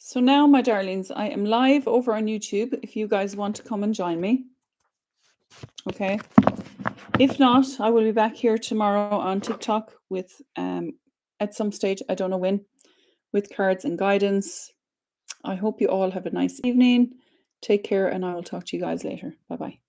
So now, my darlings, I am live over on YouTube if you guys want to come and join me. Okay. If not, I will be back here tomorrow on TikTok with, at some stage, I don't know when, with cards and guidance. I hope you all have a nice evening. Take care, and I will talk to you guys later. Bye-bye.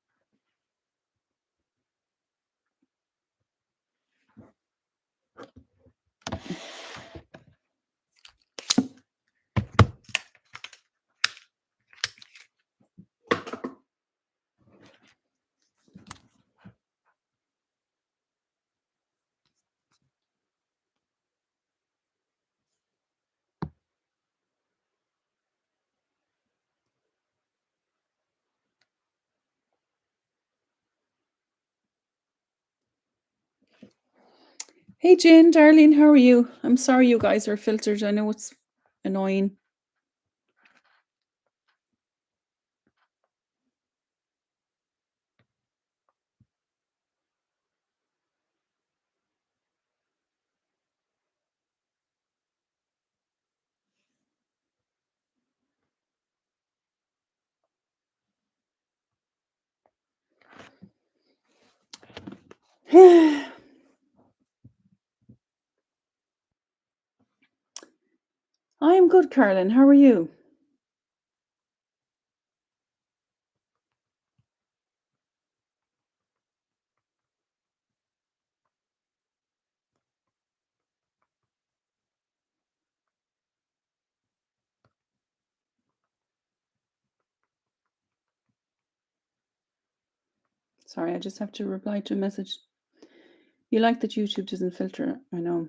Hey, Jen, darling, how are you? I'm sorry you guys are filtered. I know it's annoying. I am good, Carolyn. How are you? Sorry, I just have to reply to a message. You like that YouTube doesn't filter? I know.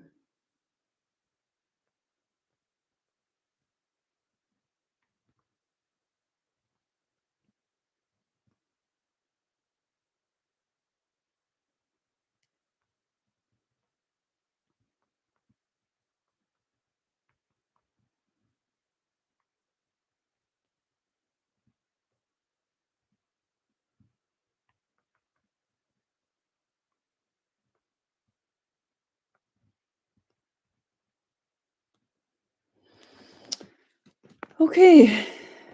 Okay,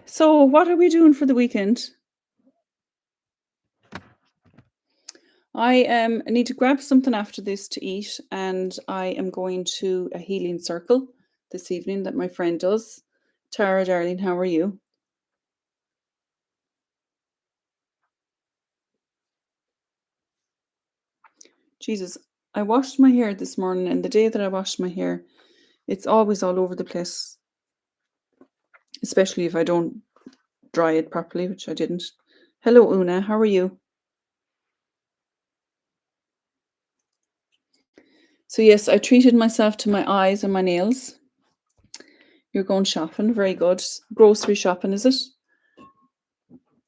so what are we doing for the weekend? I need to grab something after this to eat, and I am going to a healing circle this evening that my friend does. Tara, darling, how are you? Jesus, I washed my hair this morning, and the day that I washed my hair, it's always all over the place, especially if I don't dry it properly, which I didn't. Hello, Una, how are you? So yes, I treated myself to my eyes and my nails. You're going shopping, very good. Grocery shopping, is it?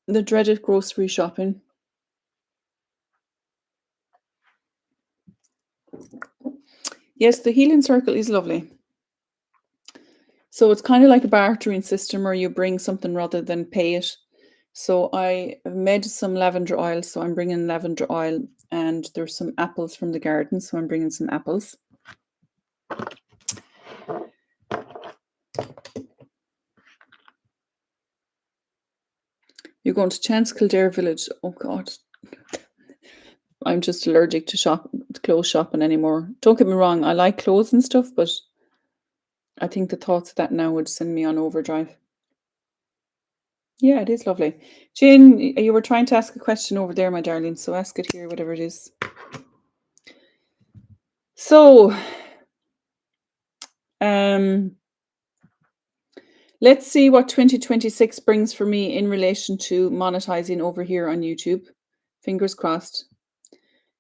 The dreaded grocery shopping. Yes, the healing circle is lovely. So it's kind of like a bartering system where you bring something rather than pay it. So I made some lavender oil, so I'm bringing lavender oil, and there's some apples from the garden, so I'm bringing some apples. You're going to Chance Kildare Village. Oh God. I'm just allergic to clothes shopping anymore. Don't get me wrong, I like clothes and stuff, but I think the thoughts of that now would send me on overdrive. Yeah, it is lovely. Jane, you were trying to ask a question over there, my darling, so ask it here, whatever it is. So, let's see what 2026 brings for me in relation to monetizing over here on YouTube. Fingers crossed.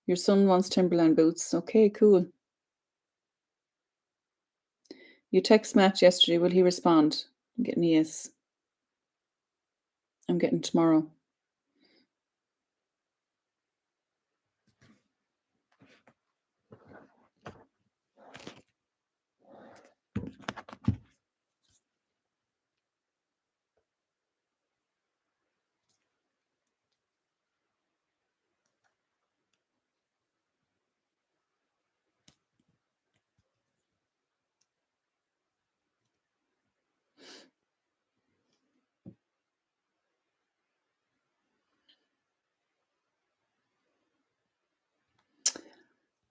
Your son wants Timberland boots. Okay, cool. You text Matt yesterday. Will he respond? I'm getting a yes. I'm getting tomorrow.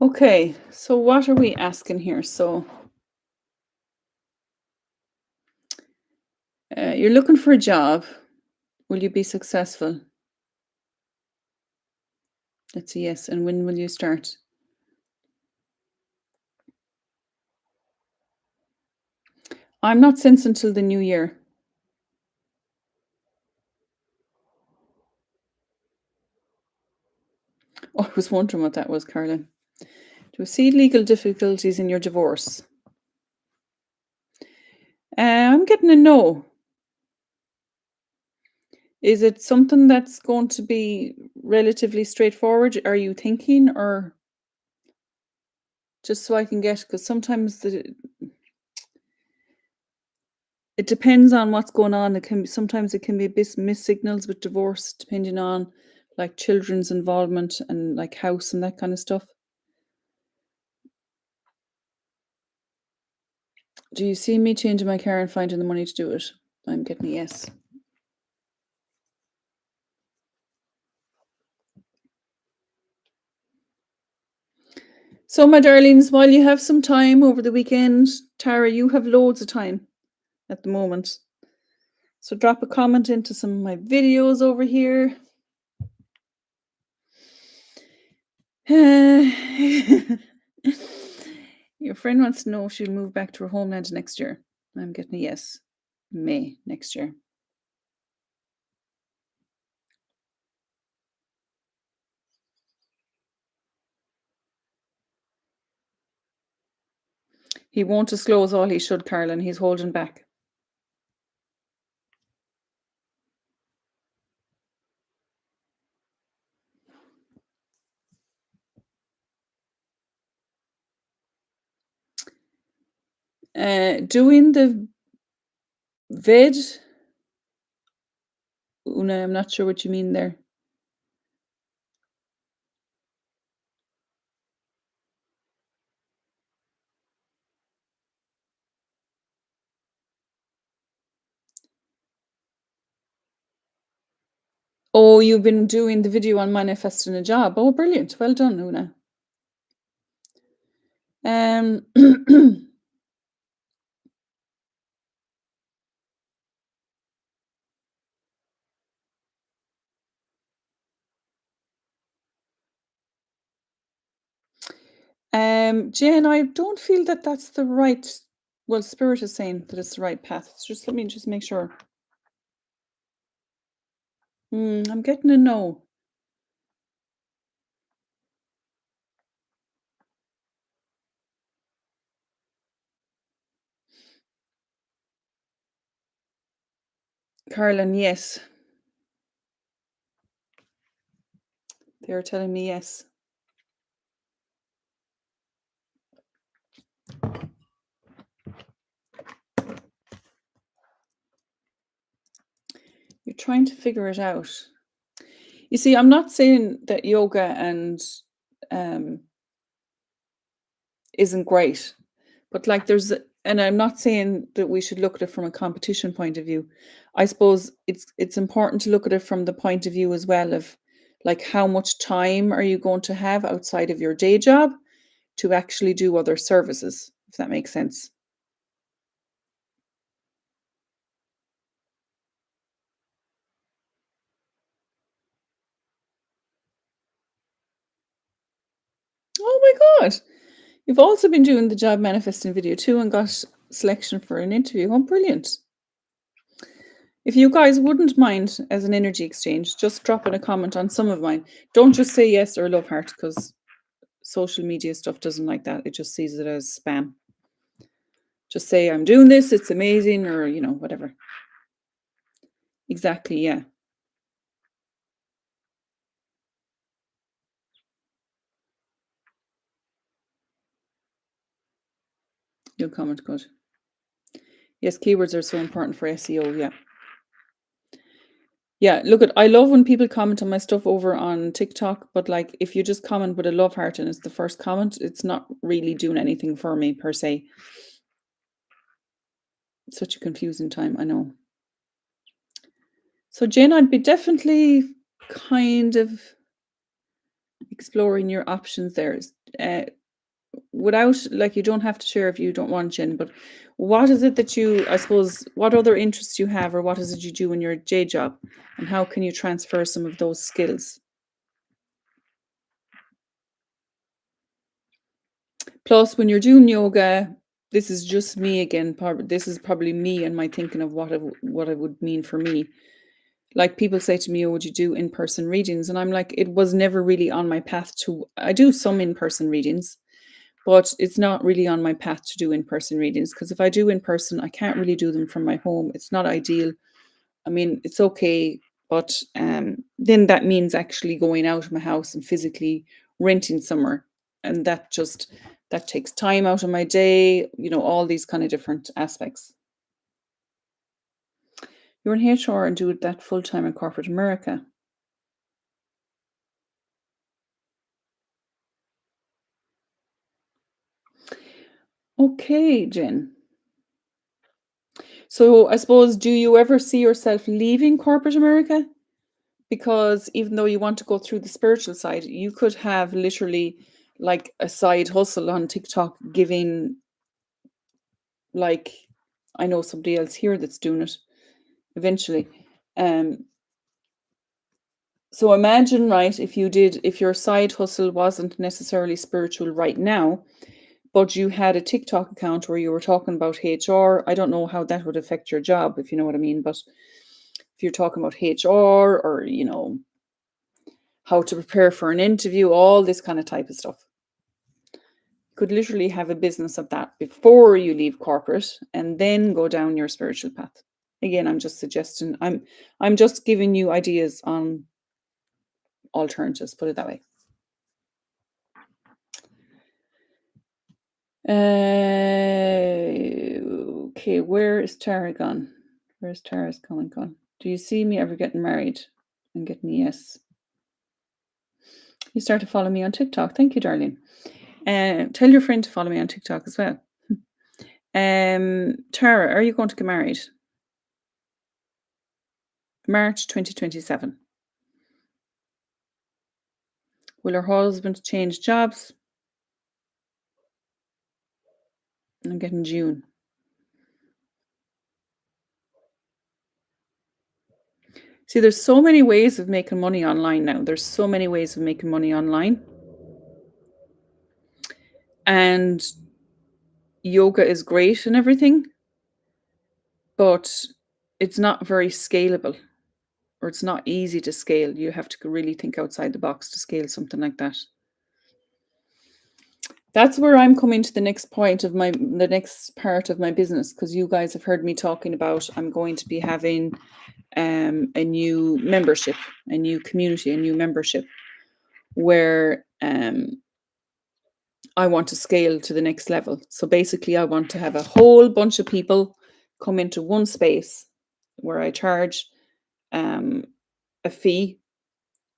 Okay, so what are we asking here? So you're looking for a job. Will you be successful? That's a yes. And when will you start? I'm not since until the new year. Oh, I was wondering what that was, Carolyn. Do you see legal difficulties in your divorce? I'm getting a no. Is it something that's going to be relatively straightforward? Are you thinking, or just so I can get? Because sometimes it depends on what's going on. It can be, sometimes it can be missed signals with divorce, depending on like children's involvement and like house and that kind of stuff. Do you see me changing my car and finding the money to do it? I'm getting a yes. So, my darlings, while you have some time over the weekend, Tara, you have loads of time at the moment. So drop a comment into some of my videos over here. Your friend wants to know if she'll move back to her homeland next year. I'm getting a yes. May next year. He won't disclose all he should, Carolyn. He's holding back. Doing the ved. Una, I'm not sure what you mean there. Oh, you've been doing the video on manifesting a job. Oh, brilliant. Well done, Una. Jen, I don't feel that that's the right. Well, Spirit is saying that it's the right path. Just let me just make sure. I'm getting a no. Carolyn, yes. They're telling me yes. You're trying to figure it out. You see, I'm not saying that yoga and isn't great, but like and I'm not saying that we should look at it from a competition point of view. I suppose it's important to look at it from the point of view as well of like how much time are you going to have outside of your day job to actually do other services, if that makes sense. Oh my God. You've also been doing the job manifesting video too and got selection for an interview. Oh, brilliant. If you guys wouldn't mind as an energy exchange, just drop in a comment on some of mine. Don't just say yes or love heart because social media stuff doesn't like that. It just sees it as spam. Just say, I'm doing this, it's amazing, or, whatever. Exactly, yeah. You'll comment, good. Yes, keywords are so important for SEO, yeah. Yeah, look, I love when people comment on my stuff over on TikTok, but like if you just comment with a love heart and it's the first comment, it's not really doing anything for me per se. It's such a confusing time, I know. So Jane, I'd be definitely kind of exploring your options there. without, like, you don't have to share if you don't want, Jen, but what is it that you, I suppose, what other interests you have, or what is it you do in your day job, and how can you transfer some of those skills? Plus, when you're doing yoga, this is just me again. This is probably me and my thinking of what it would mean for me. Like, people say to me, "Oh, would you do in-person readings?" And I'm like, it was never really on my path to. I do some in-person readings, but it's not really on my path to do in-person readings, because if I do in person, I can't really do them from my home. It's not ideal. I mean, it's okay, but then that means actually going out of my house and physically renting somewhere, and that takes time out of my day. All these kind of different aspects. You're in HR and do that full time in corporate America. Okay, Jen. So I suppose, do you ever see yourself leaving corporate America? Because even though you want to go through the spiritual side, you could have literally like a side hustle on TikTok giving, like, I know somebody else here that's doing it eventually. Um, so imagine, right, if your side hustle wasn't necessarily spiritual right now, but you had a TikTok account where you were talking about HR. I don't know how that would affect your job, if you know what I mean, but if you're talking about HR, or, how to prepare for an interview, all this kind of type of stuff. You could literally have a business of that before you leave corporate and then go down your spiritual path. Again, I'm just suggesting, I'm just giving you ideas on alternatives, put it that way. Okay, where is Tara gone? Where's Tara's coming gone? Do you see me ever getting married? And getting a yes. You started following me on TikTok. Thank you, darling. Tell your friend to follow me on TikTok as well. Tara, are you going to get married? March 2027. Will her husband change jobs? I'm getting June. See, there's so many ways of making money online now. There's so many ways of making money online. And yoga is great and everything, but it's not very scalable, or it's not easy to scale. You have to really think outside the box to scale something like that. That's where I'm coming to the next point of the next part of my business, because you guys have heard me talking about, I'm going to be having a new membership, a new community, a new membership, where I want to scale to the next level. So basically, I want to have a whole bunch of people come into one space where I charge a fee,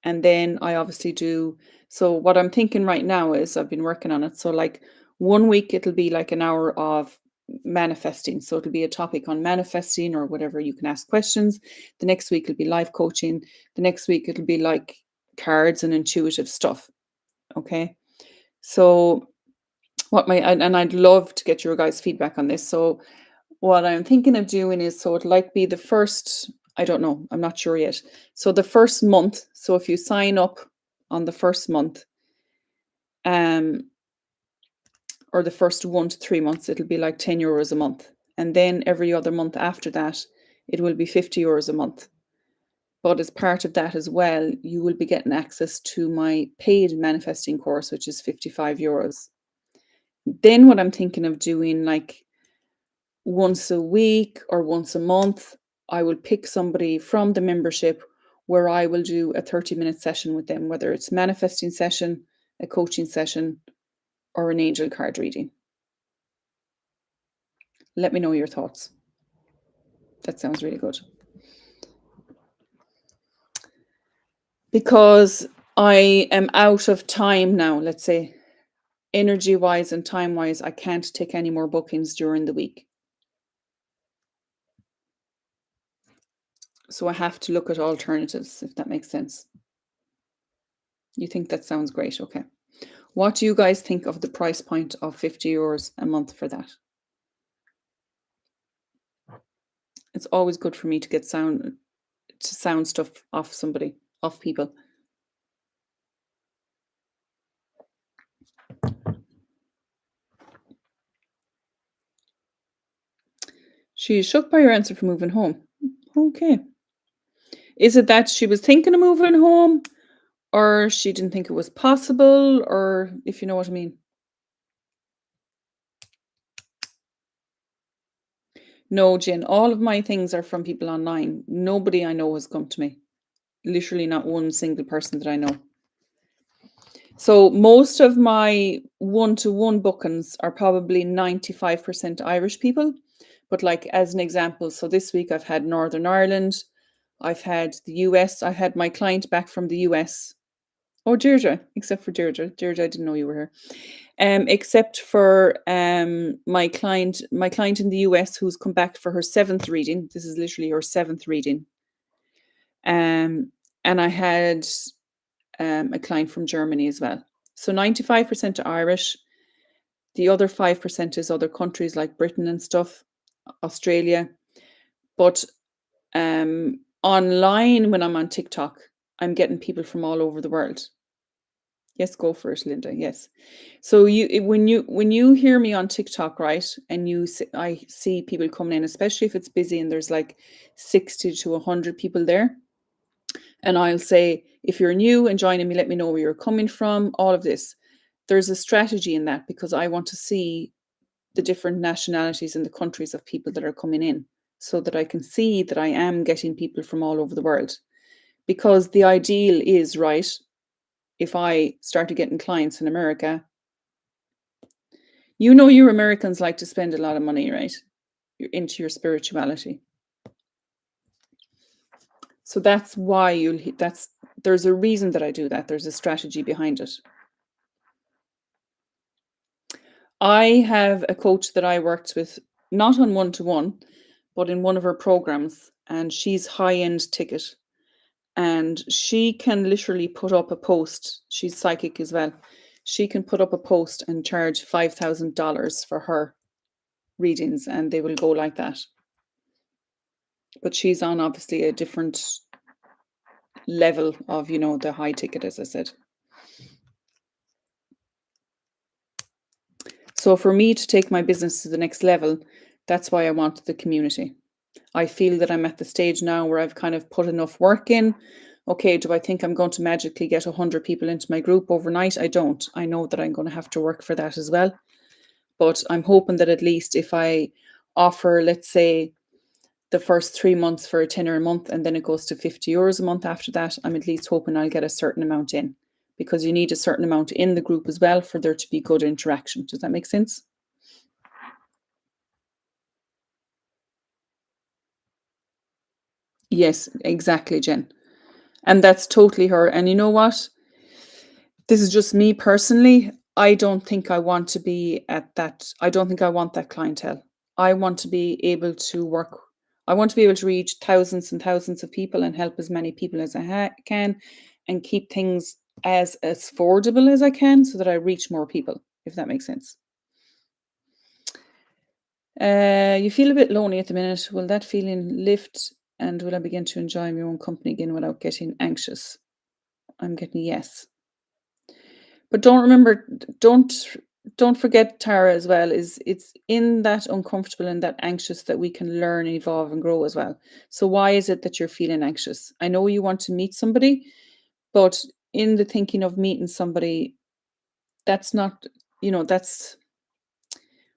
and then I obviously do. So what I'm thinking right now is, I've been working on it. So like, one week it'll be like an hour of manifesting. So it'll be a topic on manifesting or whatever. You can ask questions. The next week it'll be life coaching. The next week it'll be like cards and intuitive stuff. Okay. So and I'd love to get your guys' feedback on this. So what I'm thinking of doing is, so it'll like be the first, I don't know, I'm not sure yet. So the first month, so if you sign up on the first month, um, or the first 1 to 3 months, it'll be like €10 a month. And then every other month after that, it will be €50 a month. But as part of that as well, you will be getting access to my paid manifesting course, which is €55. Then what I'm thinking of doing, like once a week or once a month, I will pick somebody from the membership where I will do a 30-minute session with them, whether it's manifesting session, a coaching session, or an angel card reading. Let me know your thoughts. That sounds really good. Because I am out of time now, let's say, energy wise and time wise, I can't take any more bookings during the week. So I have to look at alternatives, if that makes sense. You think that sounds great? Okay. What do you guys think of the price point of €50 a month for that? It's always good for me to get sound stuff off somebody, off people. She is shocked by your answer for moving home. Okay. Is it that she was thinking of moving home, or she didn't think it was possible, or if you know what I mean? No, Jen, all of my things are from people online. Nobody I know has come to me. Literally not one single person that I know. So most of my one-to-one bookings are probably 95% Irish people. But like as an example, so this week I've had Northern Ireland, I've had the US, I had my client back from the US. Oh, Deirdre, except for Deirdre. Deirdre, I didn't know you were here. Except for my client in the US who's come back for her 7th reading. This is literally her 7th reading. And I had a client from Germany as well. So 95% are Irish. The other 5% is other countries like Britain and stuff, Australia. But online, when I'm on TikTok, I'm getting people from all over the world. Yes, go for it, Linda. Yes. So when you hear me on TikTok, right, and I see people coming in, especially if it's busy and there's like 60 to 100 people there, and I'll say, if you're new and joining me, let me know where you're coming from. All of this, there's a strategy in that because I want to see the different nationalities and the countries of people that are coming in, so that I can see that I am getting people from all over the world. Because the ideal is, right, if I started getting clients in America, you Americans like to spend a lot of money, right? You're into your spirituality. So that's why there's a reason that I do that. There's a strategy behind it. I have a coach that I worked with, not on one-to-one, but in one of her programs, and she's high-end ticket. And she can literally put up a post. She's psychic as well. She can put up a post and charge $5,000 for her readings, and they will go like that. But she's on obviously a different level of, the high ticket, as I said. So for me to take my business to the next level, that's why I want the community. I feel that I'm at the stage now where I've kind of put enough work in. Okay, do I think I'm going to magically get 100 people into my group overnight? I don't. I know that I'm going to have to work for that as well. But I'm hoping that at least if I offer, let's say, the first 3 months for a tenner a month, and then it goes to €50 a month after that, I'm at least hoping I'll get a certain amount in, because you need a certain amount in the group as well for there to be good interaction. Does that make sense? Yes, exactly, Jen. And that's totally her. And you know what? This is just me personally. I don't think I want to be at that. I don't think I want that clientele. I want to be able to work. I want to be able to reach thousands and thousands of people and help as many people as I can, and keep things as affordable as I can so that I reach more people, if that makes sense. You feel a bit lonely at the minute. Will that feeling lift, and will I begin to enjoy my own company again without getting anxious? I'm getting yes. But don't forget, Tara, as well, is it's in that uncomfortable and that anxious that we can learn, evolve, and grow as well. So why is it that you're feeling anxious? I know you want to meet somebody, but in the thinking of meeting somebody, that's not, that's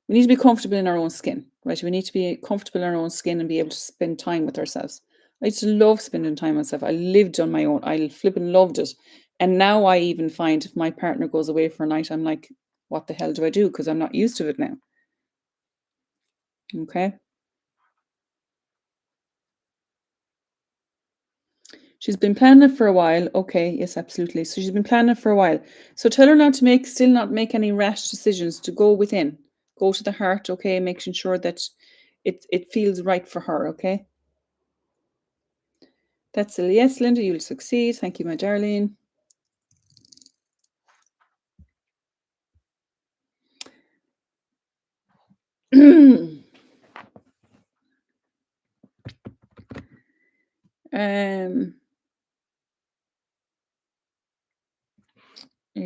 we need to be comfortable in our own skin, right? We need to be comfortable in our own skin and be able to spend time with ourselves. I used to love spending time with myself. I lived on my own. I flipping loved it. And now I even find if my partner goes away for a night, I'm like, what the hell do I do? Because I'm not used to it now. Okay. She's been planning it for a while. Okay, yes, absolutely. So she's been planning it for a while. So tell her still not make any rash decisions, to go within, go to the heart. Okay, making sure that it feels right for her. Okay. That's a yes, Linda. You'll succeed. Thank you, my darling. You're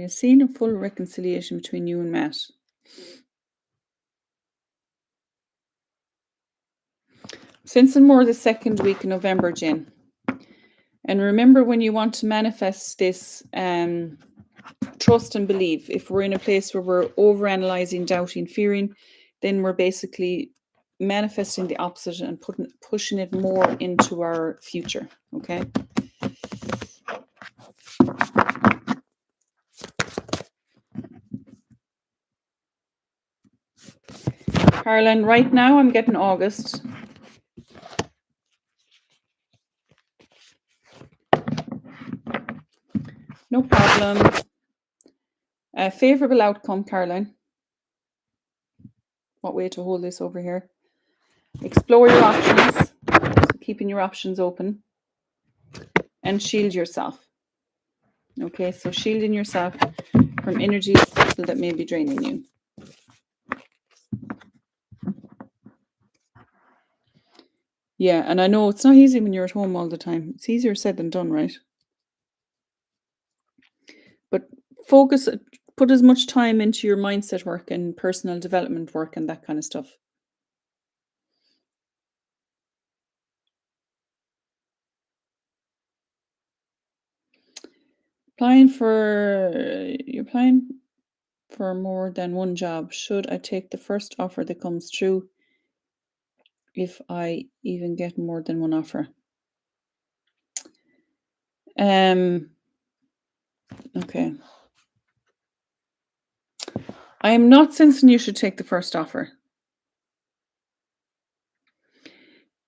seeing a full reconciliation between you and Matt. Sensing more the second week in November, Jen. And remember, when you want to manifest this, trust and believe. If we're in a place where we're overanalyzing, doubting, fearing, then we're basically manifesting the opposite and pushing it more into our future. Okay. Caroline, right now I'm getting August. No problem. A favorable outcome, Caroline. What way to hold this over here? Explore your options. So keeping your options open. And shield yourself. Okay, so shielding yourself from energies that may be draining you. Yeah, and I know it's not easy when you're at home all the time. It's easier said than done, right? But focus, put as much time into your mindset work and personal development work and that kind of stuff. You're applying for more than one job. Should I take the first offer that comes through if I even get more than one offer? Okay. I am not sensing you should take the first offer.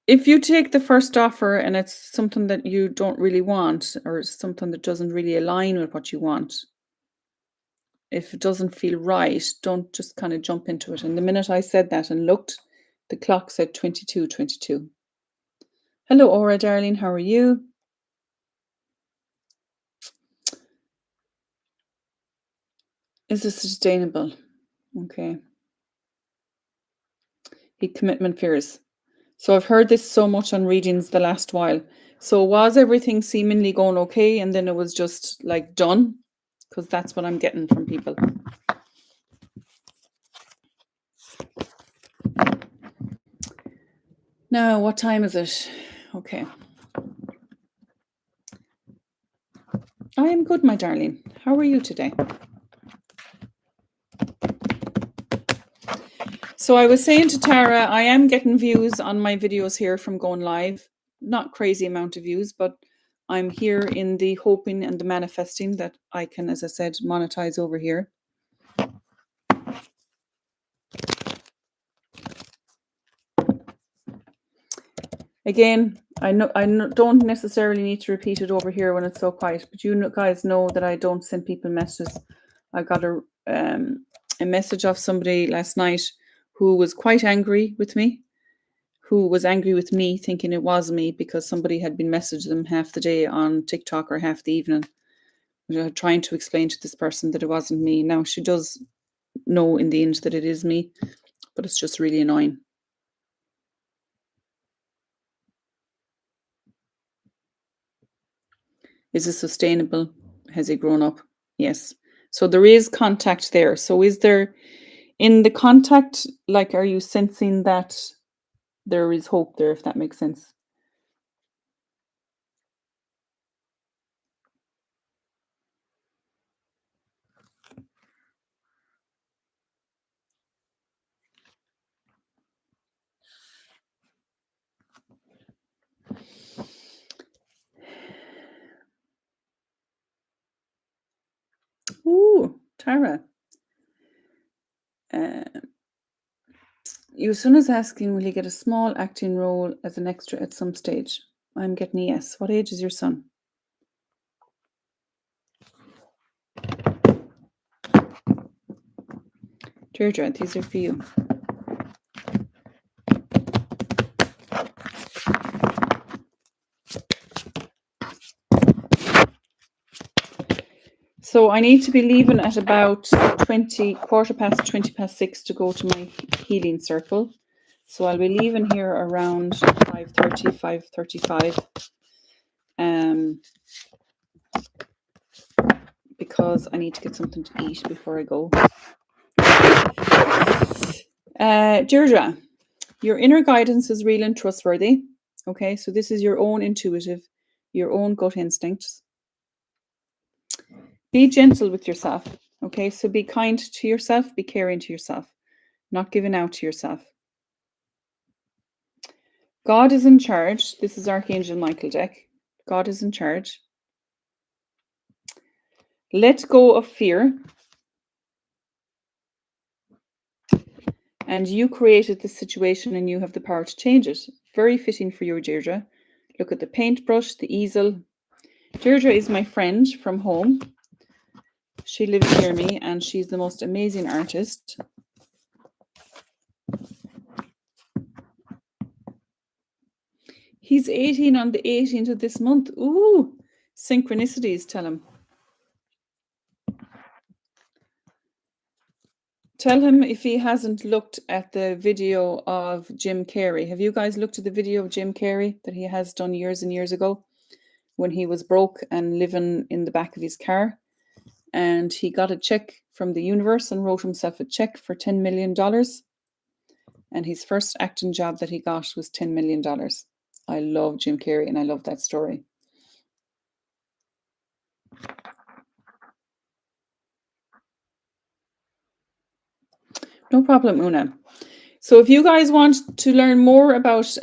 If you take the first offer and it's something that you don't really want, or something that doesn't really align with what you want, if it doesn't feel right, don't just kind of jump into it. And the minute I said that and looked, the clock said 22:22. Hello, Aura, darling. How are you? Is this sustainable? Okay. He commitment fears. So I've heard this so much on readings the last while. So was everything seemingly going okay and then it was just like done? Because that's what I'm getting from people. Now, what time is it? Okay. I am good, my darling. How are you today? So I was saying to Tara, I am getting views on my videos here from going live. Not crazy amount of views, but I'm here in the hoping and the manifesting that I can, as I said, monetize over here. Again, I don't necessarily need to repeat it over here when it's so quiet, but you guys know that I don't send people messages. I got a message off somebody last night who was quite angry with me, thinking it was me because somebody had been messaging them half the day on TikTok or half the evening, trying to explain to this person that it wasn't me. Now, she does know in the end that it is me, but it's just really annoying. Is it sustainable? Has he grown up? Yes. So there is contact there. So is there, in the contact, like, are you sensing that there is hope there, if that makes sense? Ooh, Tara. Your son is asking, will he get a small acting role as an extra at some stage? I'm getting a yes. What age is your son? Deirdre, these are for you. So So I need to be leaving at about 6:15 to go to my healing circle. So I'll be leaving here around 5:30, 5:35. Because I need to get something to eat before I go. Deirdre, your inner guidance is real and trustworthy. Okay, so this is your own intuitive, your own gut instincts. Be gentle with yourself. Okay, so be kind to yourself, be caring to yourself, not giving out to yourself. God is in charge. This is Archangel Michael deck. God is in charge. Let go of fear. And you created this situation and you have the power to change it. Very fitting for you, Deirdre. Look at the paintbrush, the easel. Deirdre is my friend from home. She lives near me and she's the most amazing artist. He's 18 on the 18th of this month. Ooh, synchronicities, tell him. Tell him if he hasn't looked at the video of Jim Carrey. Have you guys looked at the video of Jim Carrey that he has done years and years ago when he was broke and living in the back of his car? And he got a check from the universe and wrote himself a check for $10 million. And his first acting job that he got was $10 million. I love Jim Carrey and I love that story. No problem, Una. So if you guys want to learn more about,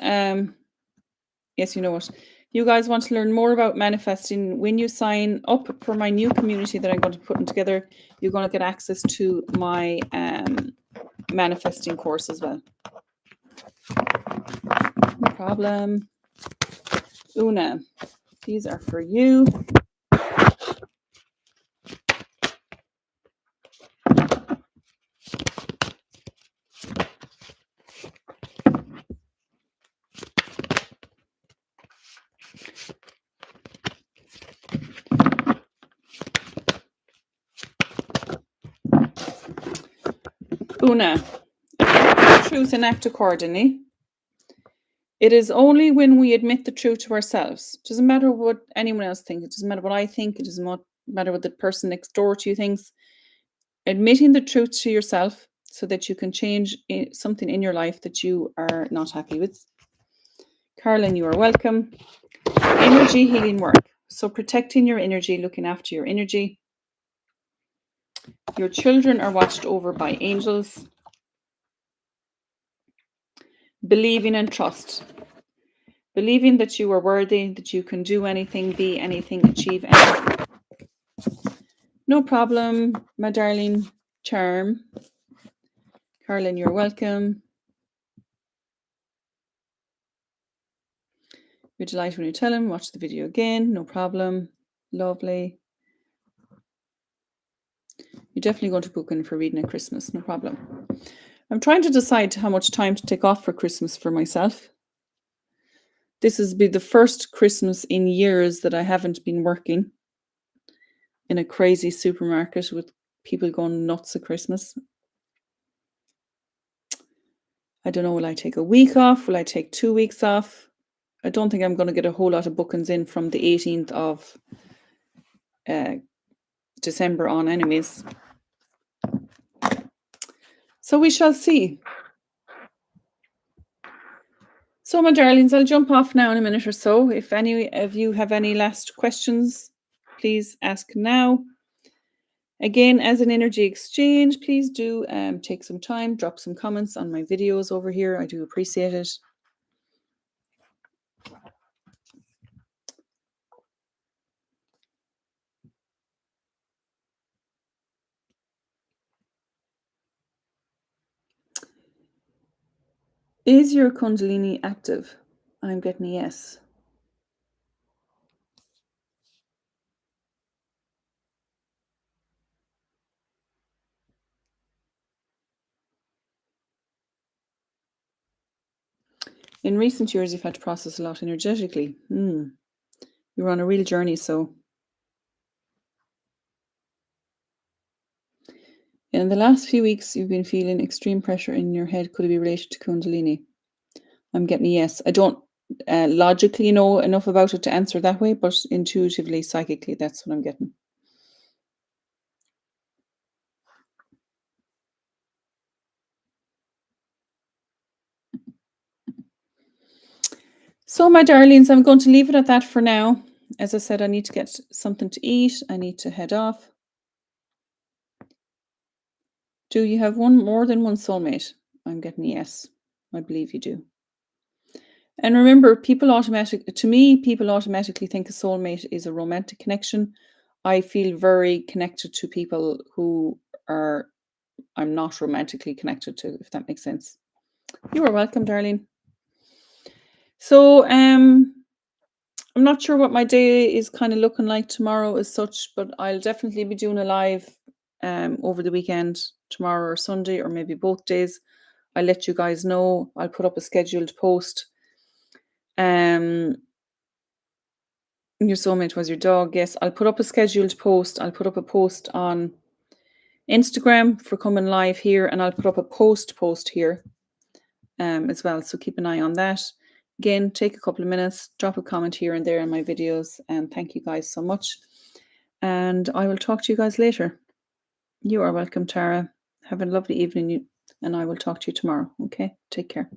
yes, you know what? You guys want to learn more about manifesting, when you sign up for my new community that I'm going to be putting together, you're going to get access to my manifesting course as well. No problem. Una, these are for you. Una, truth and act accordingly. It is only when we admit the truth to ourselves. It doesn't matter what anyone else thinks. It doesn't matter what I think. It doesn't matter what the person next door to you thinks. Admitting the truth to yourself so that you can change something in your life that you are not happy with. Carolyn, you are welcome. Energy healing work. So protecting your energy, looking after your energy. Your children are watched over by angels. Believing and trust. Believing that you are worthy, that you can do anything, be anything, achieve anything. No problem, my darling charm. Carolyn, you're welcome. You're delighted when you tell him. Watch the video again. No problem. Lovely. You're definitely going to book in for reading at Christmas. No problem. I'm trying to decide how much time to take off for Christmas for myself. This has been the first Christmas in years that I haven't been working in a crazy supermarket with people going nuts at Christmas. I don't know, will I take a week off? Will I take 2 weeks off? I don't think I'm going to get a whole lot of bookings in from the 18th of December on anyways. So we shall see. So my darlings, I'll jump off now in a minute or so. If any of you have any last questions, please ask now. Again, as an energy exchange, please do take some time, drop some comments on my videos over here. I do appreciate it. Is your Kundalini active? I'm getting a yes. In recent years, you've had to process a lot energetically. You're on a real journey, so. In the last few weeks, you've been feeling extreme pressure in your head. Could it be related to Kundalini? I'm getting a yes. I don't logically know enough about it to answer that way, but intuitively, psychically, that's what I'm getting. So, my darlings, I'm going to leave it at that for now. As I said, I need to get something to eat. I need to head off. Do you have more than one soulmate? I'm getting a yes. I believe you do. And remember, people automatically think a soulmate is a romantic connection. I feel very connected to people who I'm not romantically connected to, if that makes sense. You are welcome, darling. So, I'm not sure what my day is kind of looking like tomorrow as such, but I'll definitely be doing a live over the weekend, tomorrow or Sunday, or maybe both days. I'll let you guys know. I'll put up a scheduled post. Your soulmate was your dog. Yes, I'll put up a scheduled post. I'll put up a post on Instagram for coming live here, and I'll put up a post here as well. So keep an eye on that. Again, take a couple of minutes, drop a comment here and there in my videos, and thank you guys so much. And I will talk to you guys later. You are welcome, Tara. Have a lovely evening, and I will talk to you tomorrow. Okay, take care.